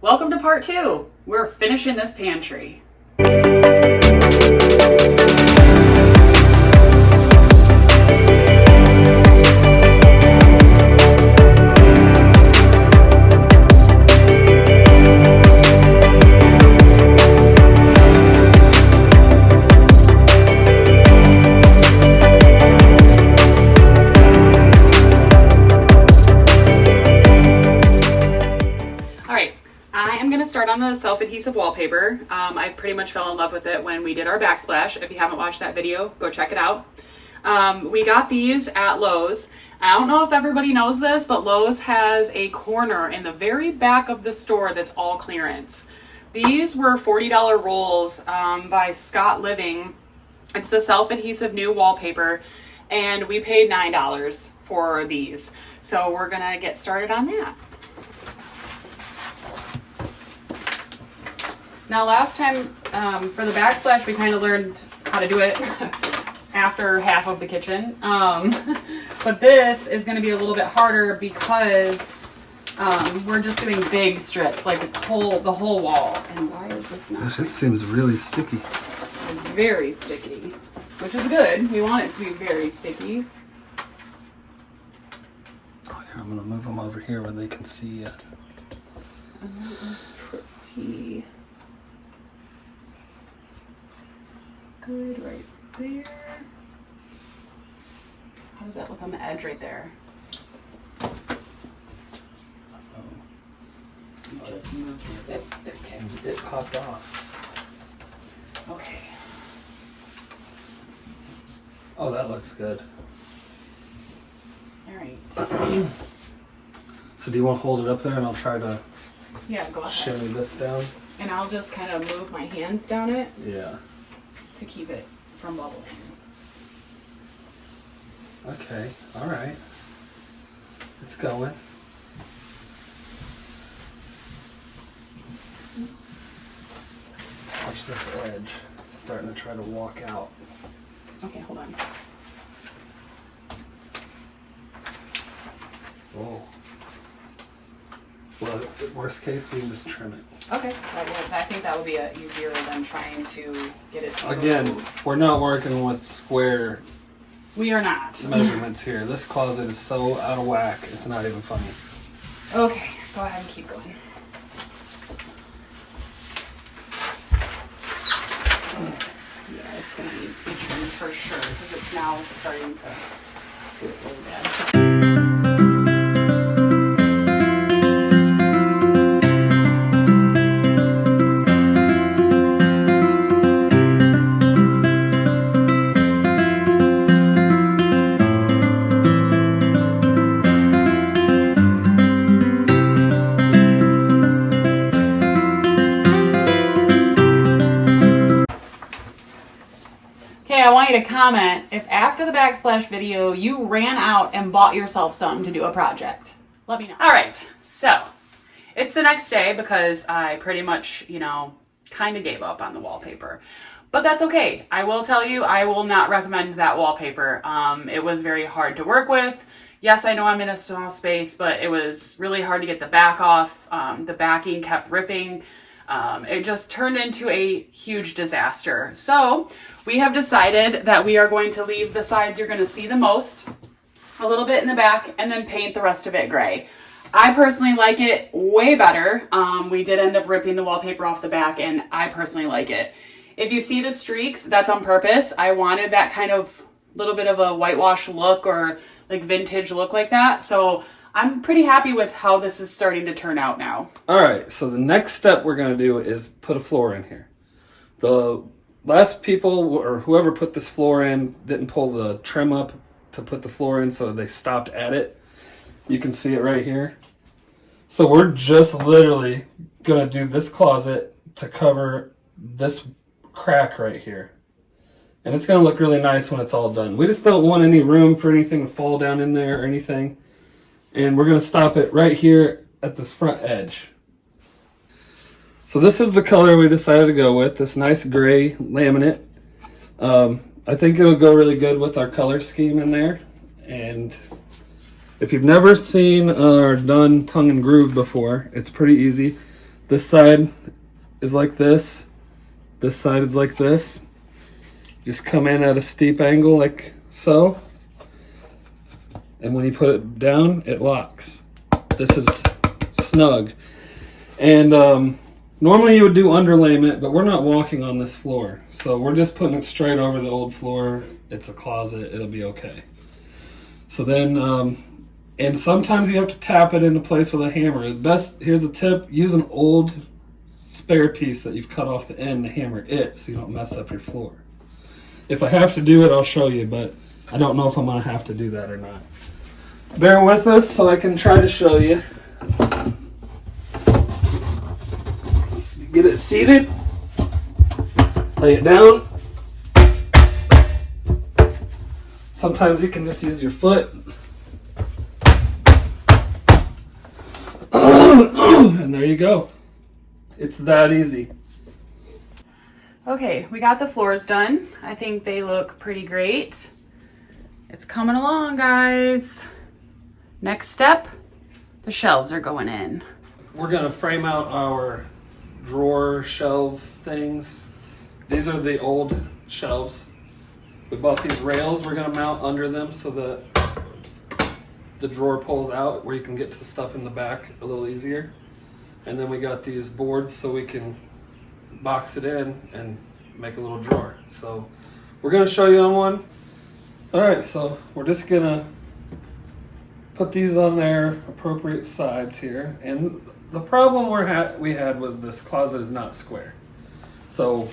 Welcome to part 2. We're finishing this pantry. Start on the self-adhesive wallpaper. I pretty much fell in love with it when we did our backsplash. If you haven't watched that video, go check it out. We got these at Lowe's. I don't know if everybody knows this, but Lowe's has a corner in the very back of the store that's all clearance. These were $40 rolls by Scott Living. It's the self-adhesive new wallpaper, and we paid $9 for these. So we're gonna get started on that. Now last time for the backsplash, we kind of learned how to do it after half of the kitchen. But this is going to be a little bit harder because we're just doing big strips, like the whole wall. And why is this not? Gosh, it seems really sticky. It's very sticky, which is good. We want it to be very sticky. Oh, here, I'm going to move them over here where they can see it. And that is pretty good right there. How does that look on the edge right there? Just move it. It popped off. Okay. Oh, that looks good. All right. So do you want to hold it up there and I'll try to Yeah, go ahead. shimmy this down? And I'll just kind of move my hands down it Yeah. to keep it from bubbling. Okay, all right. It's going. Watch this edge. It's starting to try to walk out. Okay, hold on. Oh. Well, worst case, we can just trim it. Okay, I think that would be easier than trying to get it to Again, move. we're not working with square We are not. measurements here. This closet is so out of whack, it's not even funny. Okay, go ahead and keep going. Yeah, it's going to need to be trimmed for sure because it's now starting to do it really bad. I want you to comment if after the backsplash video you ran out and bought yourself something to do a project. Let me know. All right, so it's the next day because I pretty much, kind of gave up on the wallpaper. But that's okay. I will tell you, I will not recommend that wallpaper. It was very hard to work with. Yes, I know I'm in a small space, but it was really hard to get the back off. The backing kept ripping. It just turned into a huge disaster. So we have decided that we are going to leave the sides you're going to see the most, a little bit in the back, and then paint the rest of it gray. I personally like it way better. We did end up ripping the wallpaper off the back, and I personally like it. If you see the streaks, that's on purpose. I wanted that kind of little bit of a whitewash look or like vintage look like that. So I'm pretty happy with how this is starting to turn out now. All right, so the next step we're going to do is put a floor in here. The last people or whoever put this floor in didn't pull the trim up to put the floor in, so they stopped at it. You can see it right here. So we're just literally going to do this closet to cover this crack right here. And it's going to look really nice when it's all done. We just don't want any room for anything to fall down in there or anything. And we're going to stop it right here at this front edge. So this is the color we decided to go with, this nice gray laminate. I think it'll go really good with our color scheme in there. And if you've never seen or done tongue and groove before, it's pretty easy. This side is like this. This side is like this. Just come in at a steep angle like so. And when you put it down, it locks. This is snug. And normally you would do underlayment, but we're not walking on this floor. So we're just putting it straight over the old floor. It's a closet. It'll be okay. So then, and sometimes you have to tap it into place with a hammer. Here's a tip, use an old spare piece that you've cut off the end to hammer it so you don't mess up your floor. If I have to do it, I'll show you, but I don't know if I'm going to have to do that or not. Bear with us so I can try to show you. Get it seated. Lay it down. Sometimes you can just use your foot. And there you go. It's that easy. Okay, we got the floors done. I think they look pretty great. It's coming along, guys. Next step, the shelves are going in. We're gonna frame out our drawer shelf things. These are the old shelves. We bought these rails we're gonna mount under them so that the drawer pulls out where you can get to the stuff in the back a little easier. And then we got these boards so we can box it in and make a little drawer. So we're gonna show you on one. All right, so we're just gonna put these on their appropriate sides here. And the problem we had was this closet is not square. So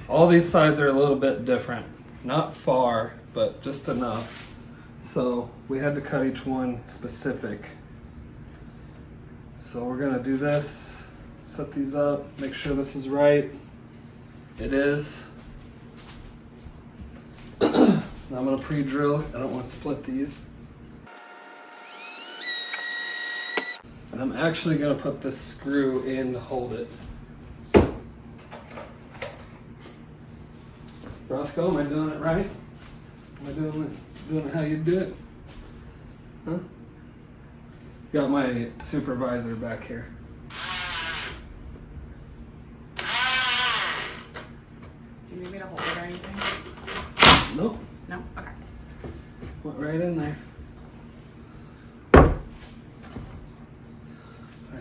all these sides are a little bit different. Not far, but just enough. So we had to cut each one specific. So we're gonna do this, set these up, make sure this is right. It is. I'm gonna pre-drill. I don't want to split these. And I'm actually gonna put this screw in to hold it. Roscoe, am I doing it right? Am I doing it how you do it? Huh? Got my supervisor back here. Do you need me to hold it or anything? Nope. No? Okay. Went right in there. Alright,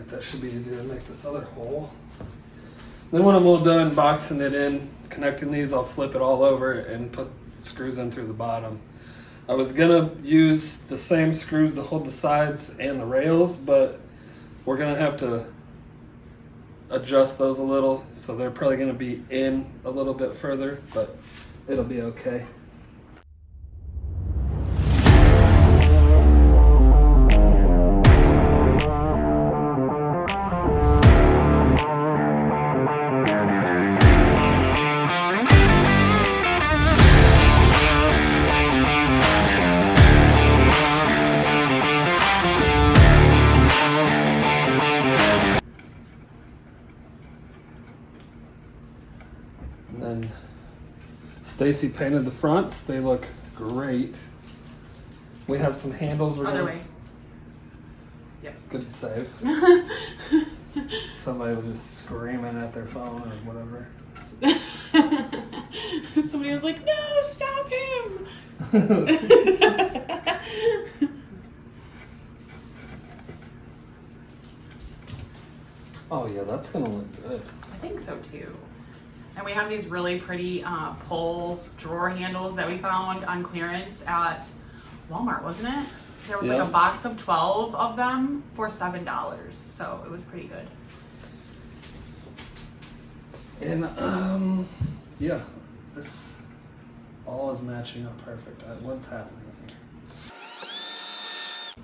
that should be easy to make this other hole. Then when I'm all done boxing it in, connecting these, I'll flip it all over and put screws in through the bottom. I was gonna use the same screws to hold the sides and the rails, but we're gonna have to adjust those a little, so they're probably gonna be in a little bit further, but it'll be okay. And then Stacy painted the fronts. They look great. We have some handles. Other way. Yep. Good save. Somebody was just screaming at their phone or whatever. Somebody was like, no, stop him. Oh yeah, that's gonna look good. I think so too. And we have these really pretty pull drawer handles that we found on clearance at Walmart, wasn't it? There was like a box of 12 of them for $7, so it was pretty good. And yeah, this all is matching up perfect. What's happening here?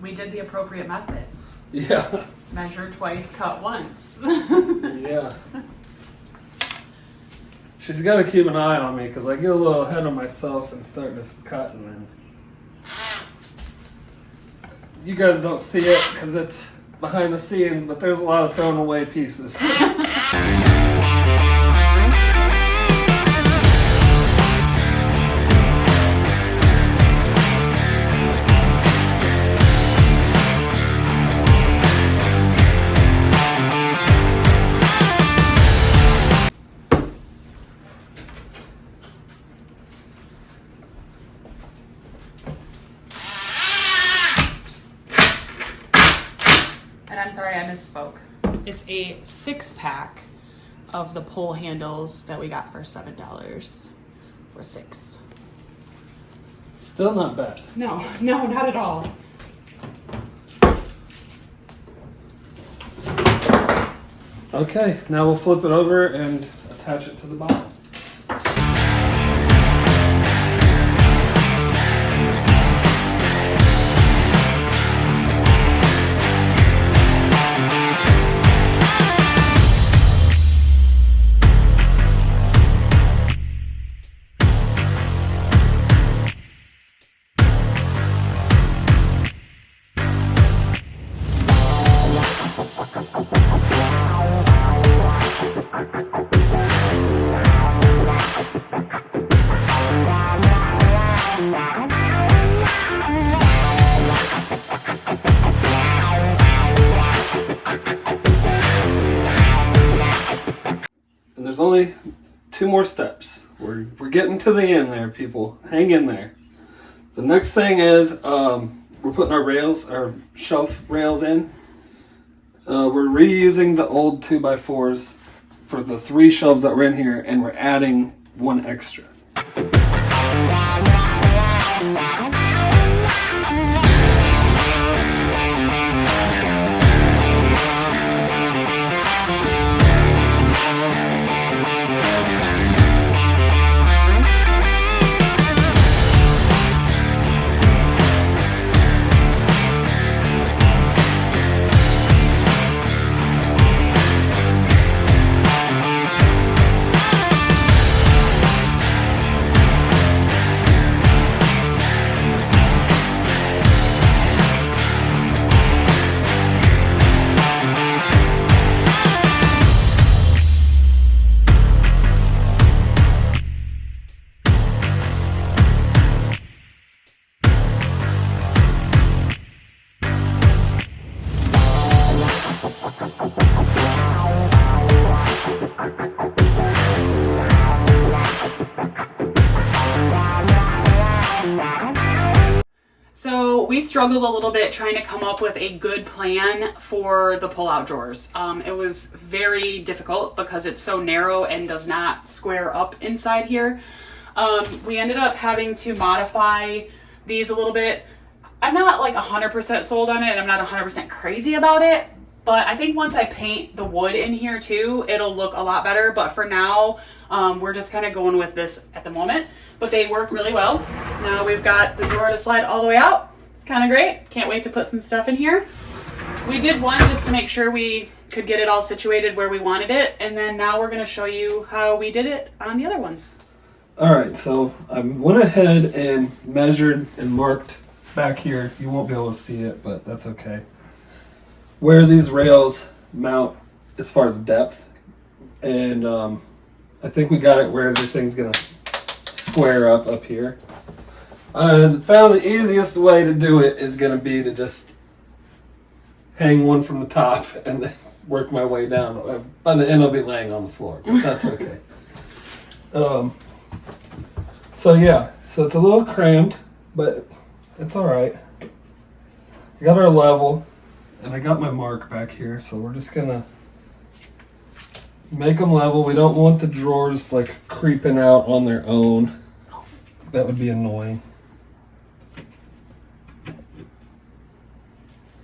We did the appropriate method. Yeah. Measure twice, cut once. Yeah. She's got to keep an eye on me because I get a little ahead of myself and start just cutting. And you guys don't see it because it's behind the scenes, but there's a lot of thrown away pieces. It's a 6-pack of the pull handles that we got for $7 for 6. Still not bad. No, not at all. Okay, now we'll flip it over and attach it to the bottom. And there's only 2 more steps. We're getting to the end there, people. Hang in there. The next thing is we're putting our shelf rails in. We're reusing the old 2x4s for the 3 shelves that were in here, and we're adding 1 extra. So we struggled a little bit trying to come up with a good plan for the pull-out drawers. It was very difficult because it's so narrow and does not square up inside here. We ended up having to modify these a little bit. I'm not like 100% sold on it, and I'm not 100% crazy about it, but I think once I paint the wood in here too, it'll look a lot better. But for now, we're just kind of going with this at the moment. But they work really well. Now we've got the drawer to slide all the way out. It's kind of great. Can't wait to put some stuff in here. We did one just to make sure we could get it all situated where we wanted it. And then now we're going to show you how we did it on the other ones. All right, so I went ahead and measured and marked back here. You won't be able to see it, but that's okay. Where these rails mount as far as depth. And I think we got it where everything's going to square up here. I found the easiest way to do it is going to be to just hang one from the top and then work my way down. By the end, I'll be laying on the floor, but that's okay. So yeah, so it's a little crammed, but it's all right. I got our level, and I got my mark back here, so we're just gonna make them level. We don't want the drawers like creeping out on their own. That would be annoying.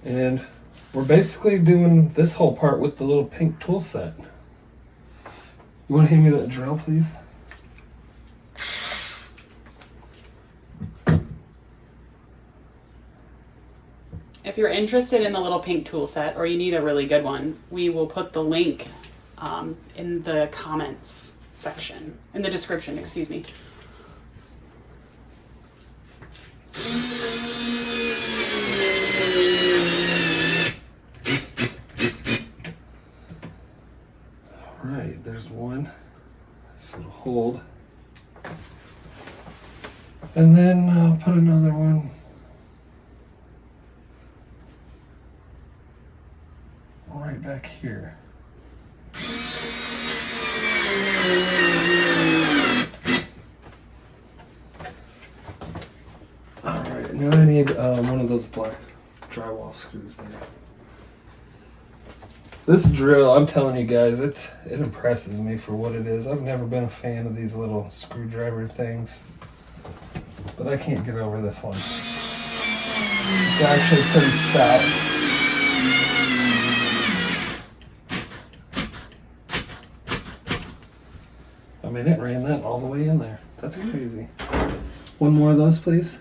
And we're basically doing this whole part with the little pink tool set. You want to hand me that drill, please? If you're interested in the little pink tool set, or you need a really good one, we will put the link in the comments section, in the description, excuse me. All right, there's one. So hold. And then I'll put another one right back here. All right, now I need one of those black drywall screws there. This drill, I'm telling you guys, it impresses me for what it is. I've never been a fan of these little screwdriver things, but I can't get over this one. It's actually pretty stout. I mean, it ran that all the way in there. That's crazy. One more of those, please.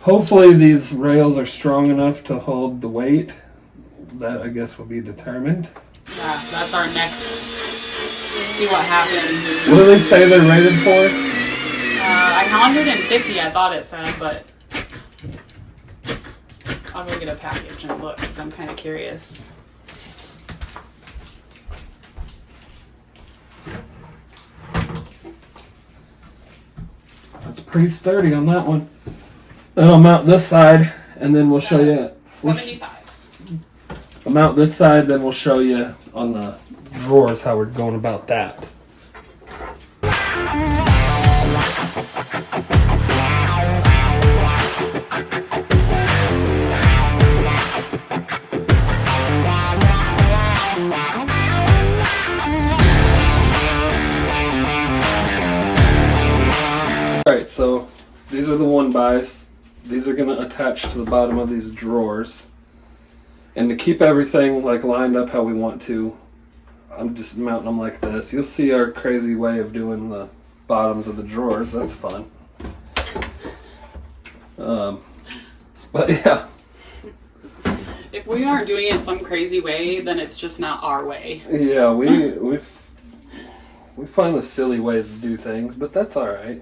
Hopefully these rails are strong enough to hold the weight. That, I guess, will be determined. Yeah, that's our next. See what happens. What do they say they're rated for? 150, I thought it said, but I'll go get a package and look because I'm kind of curious. It's pretty sturdy on that one. Then I'll mount this side, and then we'll show you. 75. I'll mount this side, then we'll show you on the drawers how we're going about that. Alright, so these are the 1-bys. These are going to attach to the bottom of these drawers. And to keep everything like lined up how we want to, I'm just mounting them like this. You'll see our crazy way of doing the bottoms of the drawers. That's fun. But yeah. If we aren't doing it some crazy way, then it's just not our way. Yeah, we find the silly ways to do things, but that's all right.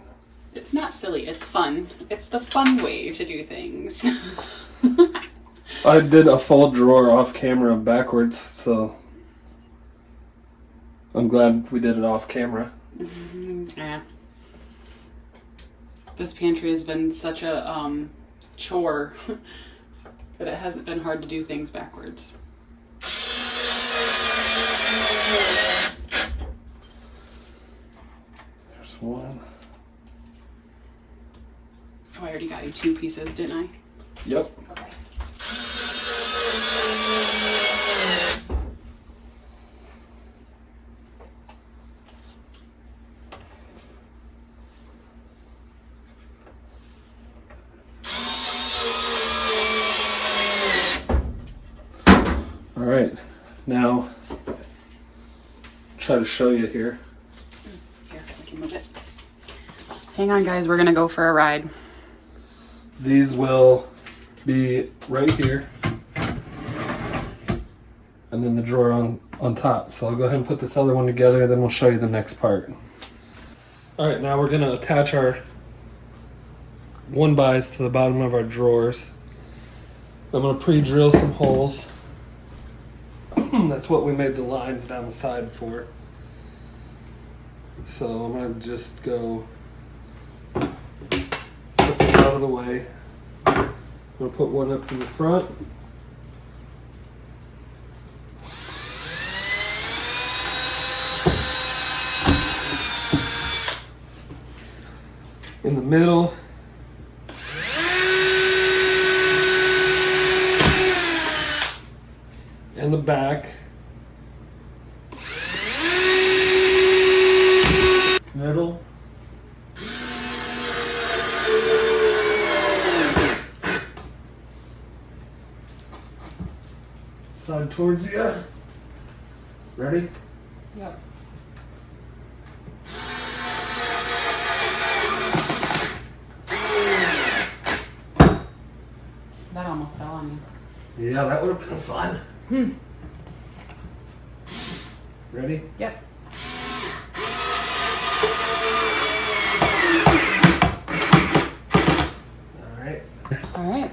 It's not silly, it's fun. It's the fun way to do things. I did a full drawer off camera backwards, so I'm glad we did it off camera. Yeah. This pantry has been such a chore that it hasn't been hard to do things backwards. There's one. Oh, I already got you 2 pieces, didn't I? Yep. Okay. All right, now try to show you here. Here, I can move it. Hang on, guys. We're gonna go for a ride. These will be right here, and then the drawer on top. So I'll go ahead and put this other one together, and then we'll show you the next part. All right, now we're gonna attach our 1-bys to the bottom of our drawers. I'm gonna pre-drill some holes. That's what we made the lines down the side for. So I'm gonna just go put this out of the way. I'm gonna put one up in the front. In the middle. And the back. Middle. Side towards you. Ready? Yep. That almost fell on you. Yeah, that would have been fun. Ready? Yep. All right. All right.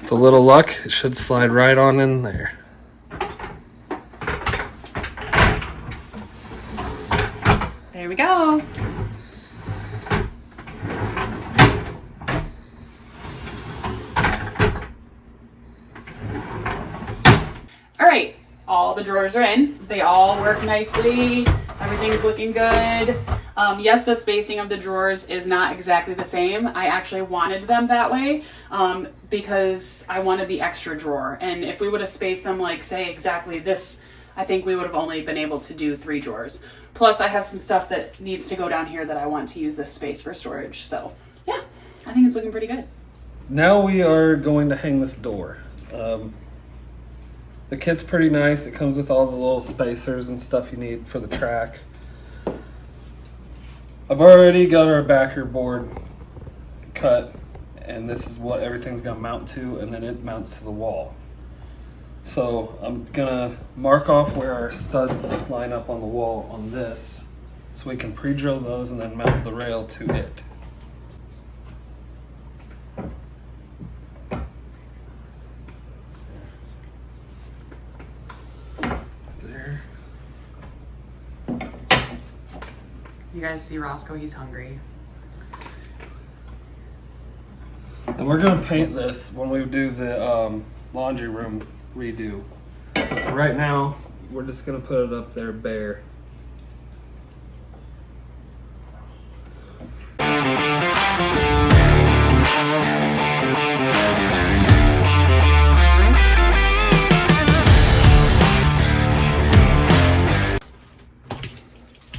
With a little luck, it should slide right on in there. There we go. All right, all the drawers are in. They all work nicely. Everything's looking good. Yes, the spacing of the drawers is not exactly the same. I actually wanted them that way because I wanted the extra drawer. And if we would have spaced them like, say, exactly this, I think we would have only been able to do 3 drawers. Plus, I have some stuff that needs to go down here that I want to use this space for storage. So, yeah, I think it's looking pretty good. Now we are going to hang this door. The kit's pretty nice. It comes with all the little spacers and stuff you need for the track. I've already got our backer board cut, and this is what everything's gonna mount to, and then it mounts to the wall. So I'm gonna mark off where our studs line up on the wall on this, so we can pre-drill those and then mount the rail to it. There. You guys see Roscoe, he's hungry. And we're gonna paint this when we do the laundry room redo. For right now, we're just gonna put it up there bare.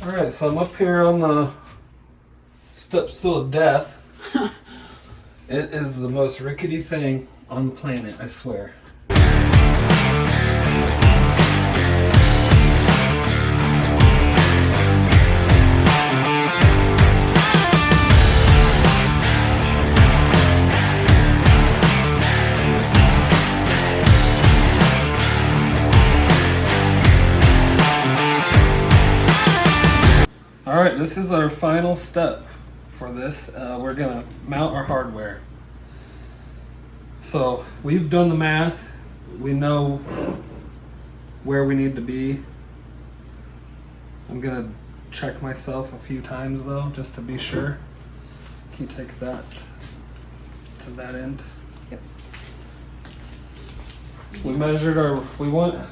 Alright, so I'm up here on the stool of death. It is the most rickety thing on the planet, I swear. Alright, this is our final step for this. We're gonna mount our hardware. So we've done the math. We know where we need to be. I'm gonna check myself a few times though, just to be sure. Can you take that to that end? Yep. We measured we want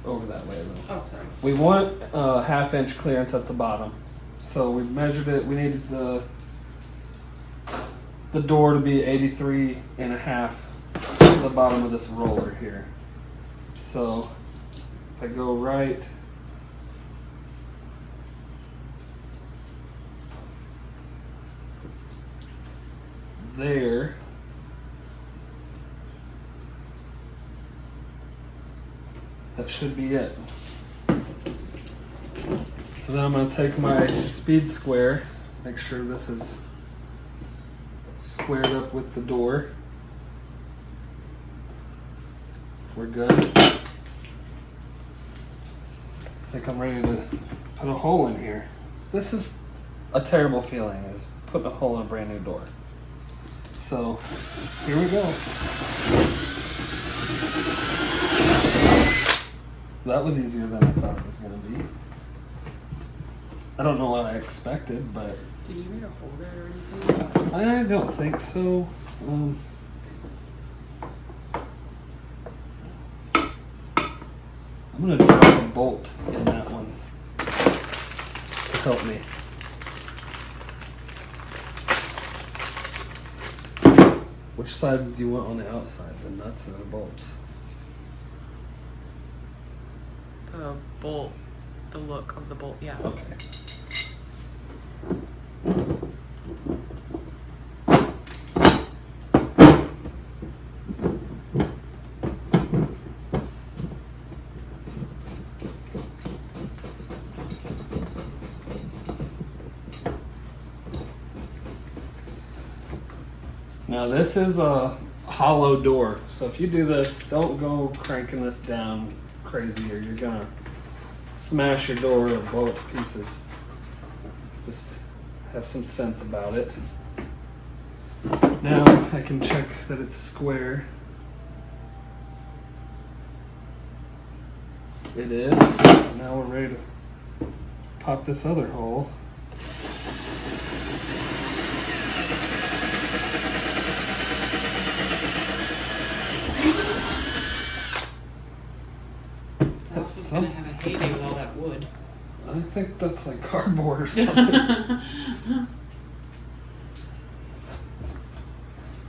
over that way though. Oh, sorry. We want a 1/2 inch clearance at the bottom. So we measured it. We needed the door to be 83.5 to the bottom of this roller here. So if I go right there, that should be it. So then I'm going to take my speed square, make sure this is squared up with the door. We're good. I think I'm ready to put a hole in here. This is a terrible feeling, is putting a hole in a brand new door. So here we go. That was easier than I thought it was going to be. I don't know what I expected, but... Did you need to hold it or anything? I don't think so. I'm going to drop a bolt in that one to help me. Which side do you want on the outside, the nuts or the bolts? The bolt, the look of the bolt, yeah. Okay. Now this is a hollow door, so if you do this, don't go cranking this down crazy or you're gonna smash your door or blow it to pieces. Just have some sense about it. Now I can check that it's square. It is. So now we're ready to pop this other hole. Ross is gonna have a heyday with all that wood. I think that's like cardboard or something.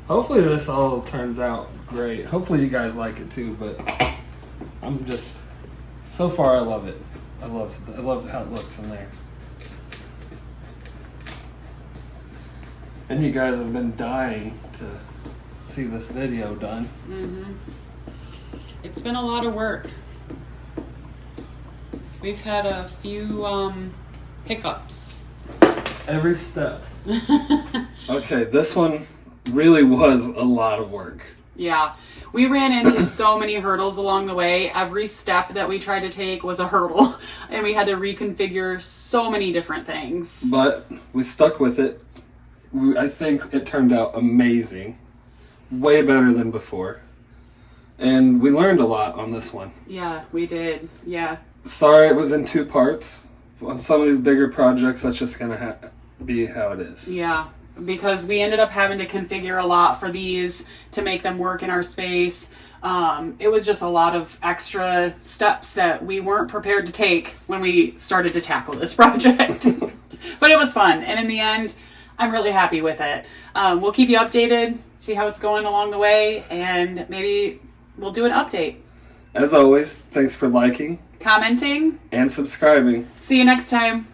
Hopefully this all turns out great. Hopefully you guys like it too, but I'm just, so far I love it. I love how it looks in there. And you guys have been dying to see this video done. Mm-hmm. It's been a lot of work. We've had a few hiccups. Every step. Okay, this one really was a lot of work. Yeah, we ran into so many hurdles along the way. Every step that we tried to take was a hurdle, and we had to reconfigure so many different things. But we stuck with it. I think it turned out amazing. Way better than before. And we learned a lot on this one. Yeah, we did. Yeah. Sorry it was in 2 parts. On some of these bigger projects, that's just going to be how it is. Yeah, because we ended up having to configure a lot for these to make them work in our space. It was just a lot of extra steps that we weren't prepared to take when we started to tackle this project. But it was fun, and in the end, I'm really happy with it. We'll keep you updated, see how it's going along the way, and maybe we'll do an update. As always, thanks for liking, Commenting, and subscribing. See you next time.